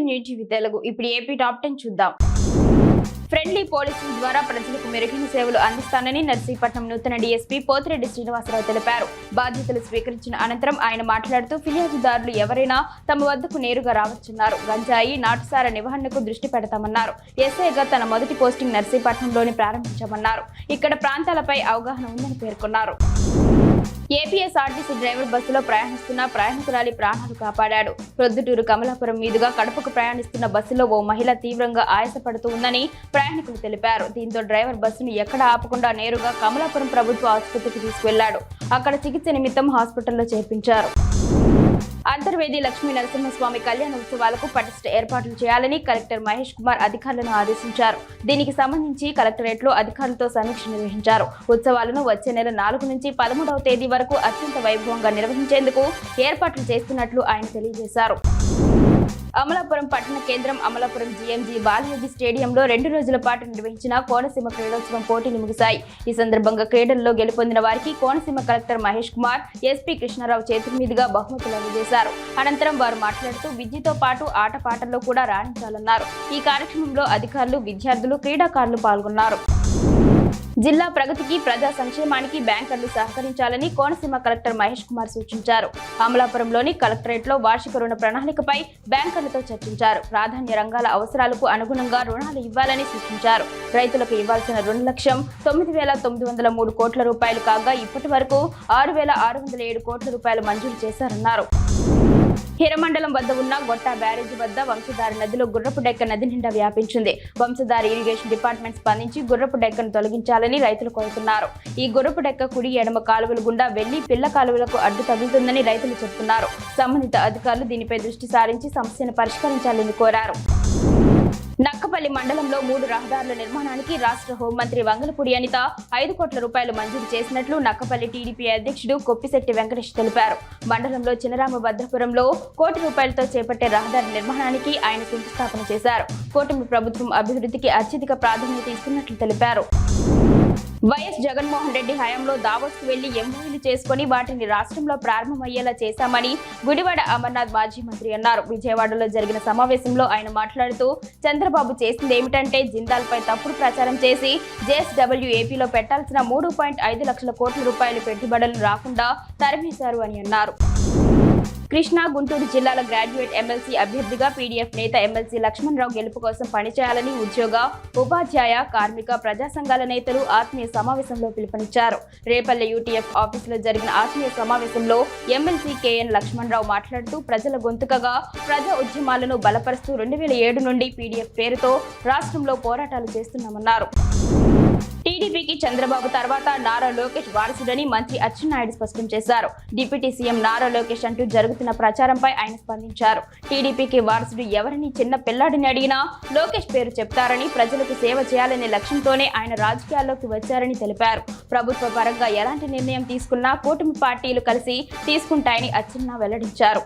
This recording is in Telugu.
News TV Telugu. ఇప్పుడు ఏపీ టాప్ 10 చూద్దాం. ఫ్రెండ్లీ పోలీసింగ్ ద్వారా ప్రజలకు మెరుగైన సేవలు అందిస్తానని నర్సీపట్నం నూతన డీఎస్పీ పోతిరెడ్డి శ్రీనివాసరావు తెలిపారు. బాధ్యతలు స్వీకరించిన అనంతరం ఆయన మాట్లాడుతూ ఫిర్యాదుదారులు ఎవరైనా తమ వద్దకు నేరుగా రావచ్చన్నారు. గంజాయి, నాటుసార నివారణకు దృష్టి పెడతామన్నారు. ఎస్ఐగా తన మొదటి పోస్టింగ్ నర్సీపట్నంలోనే ప్రారంభించామన్నారు. ఇక్కడ ప్రాంతాలపై అవగాహన ఉందని పేర్కొన్నారు. ఏపీఎస్ఆర్టీసీ డ్రైవర్ బస్సులో ప్రయాణిస్తున్న ప్రయాణికురాలి ప్రాణాలు కాపాడాడు. ప్రొద్దుటూరు కమలాపురం మీదుగా కడపకు ప్రయాణిస్తున్న బస్సులో ఓ మహిళ తీవ్రంగా ఆయాసపడుతూ ఉందని ప్రయాణికులు తెలిపారు. దీంతో డ్రైవర్ బస్సును ఎక్కడ ఆపకుండా నేరుగా కమలాపురం ప్రభుత్వ ఆసుపత్రికి తీసుకువెళ్లాడు. అక్కడ చికిత్స నిమిత్తం హాస్పిటల్లో చేర్పించారు. అంతర్వేది లక్ష్మీ నరసింహస్వామి కళ్యాణ ఉత్సవాలకు పటిష్ట ఏర్పాట్లు చేయాలని కలెక్టర్ మహేష్ కుమార్ అధికారులను ఆదేశించారు. దీనికి సంబంధించి కలెక్టరేట్లో అధికారులతో సమీక్ష నిర్వహించారు. ఉత్సవాలను వచ్చే నెల 4 నుంచి 13వ తేదీ వరకు అత్యంత వైభవంగా నిర్వహించేందుకు ఏర్పాట్లు చేస్తున్నట్లు ఆయన తెలియజేశారు. అమలాపురం పట్టణ కేంద్రం అమలాపురం జీఎంజీ బాలయోగి స్టేడియంలో 2 రోజుల పాటు నిర్వహించిన కోనసీమ క్రీడోత్సవం పోటీలు ముగిశాయి. ఈ సందర్భంగా క్రీడల్లో గెలుపొందిన వారికి కోనసీమ కలెక్టర్ మహేష్ కుమార్, ఎస్పీ కృష్ణారావు చేతుల మీదుగా బహుమతులు అందజేశారు. అనంతరం వారు మాట్లాడుతూ విద్యతో పాటు ఆటపాటల్లో కూడా రాణించాలన్నారు. ఈ కార్యక్రమంలో అధికారులు, విద్యార్థులు, క్రీడాకారులు పాల్గొన్నారు. జిల్లా ప్రగతికి, ప్రజా సంక్షేమానికి బ్యాంకర్లు సహకరించాలని కోనసీమ కలెక్టర్ మహేష్ కుమార్ సూచించారు. అమలాపురంలోని కలెక్టరేట్లో వార్షిక రుణ ప్రణాళికపై బ్యాంకర్లతో చర్చించారు. ప్రాధాన్య రంగాల అవసరాలకు అనుగుణంగా రుణాలు ఇవ్వాలని సూచించారు. రైతులకు ఇవ్వాల్సిన రుణ లక్ష్యం 9,903 కోట్ల రూపాయలు కాగా ఇప్పటి వరకు 6,607 కోట్ల రూపాయలు మంజూరు చేశారన్నారు. హిరమండలం వద్ద ఉన్న గొట్టా బ్యారేజీ వద్ద వంశధార నదిలో గుర్రపు డెక్క నది నిండా వ్యాపించింది. వంశధార ఇరిగేషన్ డిపార్ట్మెంట్ స్పందించి గుర్రపు డెక్కను తొలగించాలని రైతులు కోరుతున్నారు. ఈ గుర్రపు డెక్క కుడి, ఎడమ కాలువల గుండా వెళ్లి పిల్ల కాలువలకు అడ్డు తగులుతుందని రైతులు చెబుతున్నారు. సంబంధిత అధికారులు దీనిపై దృష్టి సారించి సమస్యను పరిష్కరించాలని కోరారు. నక్కపల్లి మండలంలో 3 రహదారుల నిర్మాణానికి రాష్ట్ర హోంమంత్రి వంగలపూడి అనిత 5 కోట్ల రూపాయలు మంజూరు చేసినట్లు నక్కపల్లి టీడీపీ అధ్యక్షుడు కొప్పిశెట్టి వెంకటేష్ తెలిపారు. మండలంలో చినరామభద్రపురంలో 1 కోటి రూపాయలతో చేపట్టే రహదారి నిర్మాణానికి ఆయన శంకుస్థాపన చేశారు. కూటమి ప్రభుత్వం అభివృద్ధికి అత్యధిక ప్రాధాన్యత ఇస్తున్నట్లు తెలిపారు. వైఎస్ జగన్మోహన్ రెడ్డి హయాంలో దావోస్కు వెళ్లి ఎంఓయూలు చేసుకుని వాటిని రాష్ట్రంలో ప్రారంభమయ్యేలా చేశామని గుడివాడ అమర్నాథ్ మాజీ మంత్రి అన్నారు. విజయవాడలో జరిగిన సమావేశంలో ఆయన మాట్లాడుతూ చంద్రబాబు చేసింది ఏమిటంటే జిందాల్పై తప్పుడు ప్రచారం చేసి జేఎస్డబ్ల్యూ ఏపీలో పెట్టాల్సిన 3.5 లక్షల కోట్ల రూపాయలు పెట్టుబడులు రాకుండా తరిమేశారు అని అన్నారు. కృష్ణా, గుంటూరు జిల్లాల గ్రాడ్యుయేట్ ఎమ్మెల్సీ అభ్యర్థిగా పీడీఎఫ్ నేత ఎమ్మెల్సీ లక్ష్మణరావు గెలుపు కోసం పనిచేయాలని ఉద్యోగ, ఉపాధ్యాయ, కార్మిక, ప్రజా సంఘాల నేతలు ఆత్మీయ సమావేశంలో పిలుపునిచ్చారు. రేపల్లె యూటీఎఫ్ ఆఫీసులో జరిగిన ఆత్మీయ సమావేశంలో ఎమ్మెల్సీ కేఎన్ లక్ష్మణరావు మాట్లాడుతూ ప్రజల గొంతుకగా ప్రజా ఉద్యమాలను బలపరుస్తూ 2007 నుండి పీడీఎఫ్ పేరుతో రాష్ట్రంలో పోరాటాలు చేస్తున్నామన్నారు. టీడీపీకి చంద్రబాబు తర్వాత నారా లోకేష్ వారసుడని మంత్రి అచ్చెన్నాయుడు స్పష్టం చేశారు. డిప్యూటీ సీఎం నారా లోకేష్ అంటూ జరుగుతున్న ప్రచారంపై ఆయన స్పందించారు. టీడీపీకి వారసుడు ఎవరని చిన్న పిల్లాడిని అడిగినా లోకేష్ పేరు చెప్తారని, ప్రజలకు సేవ చేయాలనే లక్ష్యంతోనే ఆయన రాజకీయాల్లోకి వచ్చారని తెలిపారు. ప్రభుత్వ పరంగా ఎలాంటి నిర్ణయం తీసుకున్నా కూటమి పార్టీలు కలిసి తీసుకుంటాయని అచ్చెన్నా వెల్లడించారు.